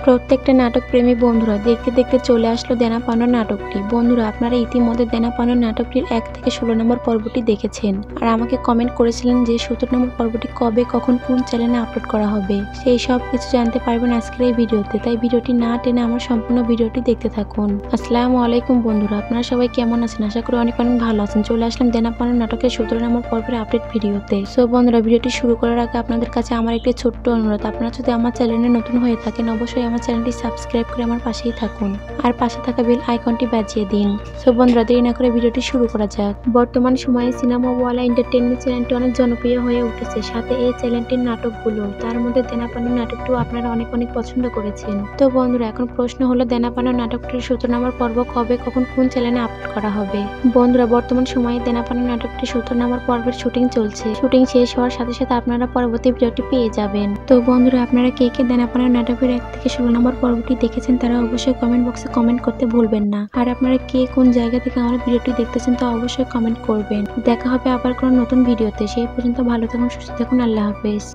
প্রত্যেকটা নাটকপ্রেমী বন্ধুরা দেখতে দেখতে চলে আসলো দেনা পাওনা নাটকটি। বন্ধুরা, আপনারা ইতিমধ্যে দেনা পাওনা নাটকটির 1 থেকে 16 নম্বর পর্বটি দেখেছেন, আর আমাকে কমেন্ট করেছিলেন যে 17 নম্বর পর্বটি কবে, কখন, কোন চ্যানেলে আপলোড করা হবে। সেই সব কিছু জানতে পারবেন আজকের এই ভিডিওতে, তাই ভিডিওটি না টেনে আমার সম্পূর্ণ ভিডিওটি দেখতে থাকুন। আসসালামু আলাইকুম বন্ধুরা, আপনারা সবাই কেমন আছেন? আশা করি অনেক অনেক ভালো আছেন। চলে আসলাম দেনা পাওনা নাটকের 17 নম্বর পর্বের আপডেট ভিডিওতে। সো বন্ধুরা, ভিডিওটি শুরু করার আগে আপনাদের কাছে আমার একটি ছোট্ট অনুরোধ, আপনারা যদি আমার চ্যানেলে নতুন হয়ে থাকেন অবশ্যই আমার চ্যানেলটি সাবস্ক্রাইব করে আমার পাশেই থাকুন, আর পাশে থাকা বেল আইকনটি বাজিয়ে দিন। সো বন্ধুরা, দেরি না করে ভিডিওটি শুরু করা যাক। বর্তমান সময়ে সিনেমা ওয়ালা এন্টারটেইনমেন্ট চ্যানেলটি অনেক জনপ্রিয় হয়ে উঠেছে, সাথে এই চ্যানেলটির নাটকগুলো, তার মধ্যে দেনা পাওনা নাটকটিও আপনারা অনেক অনেক পছন্দ করেছেন। তো বন্ধুরা, এখন প্রশ্ন হলো দেনা পাওনা নাটকটির 17 নম্বর পর্ব কবে, কখন, কোন চ্যানেলে আপলোড করা হবে। বন্ধুরা, বর্তমান সময়ে দেনা পাওনা নাটকটির 17 নম্বর পর্বের শুটিং চলছে। শুটিং শেষ হওয়ার সাথে সাথে আপনারা পরবর্তী ভিডিওটি পেয়ে যাবেন। তো বন্ধুরা, আপনারা কে কে দেনা পাওনা নাটকের 1 থেকে 16 নম্বর পর্বটি দেখেছেন তারা অবশ্যই কমেন্ট বক্সে কমেন্ট করতে ভুলবেন না। আর আপনারা কে কোন জায়গা থেকে আমার ভিডিওটি দেখতেছেন তা অবশ্যই কমেন্ট করবেন। দেখা হবে আবার কোনো নতুন ভিডিওতে। সেই পর্যন্ত ভালো থাকুন, সুস্থ থাকুন। আল্লাহ হাফেজ।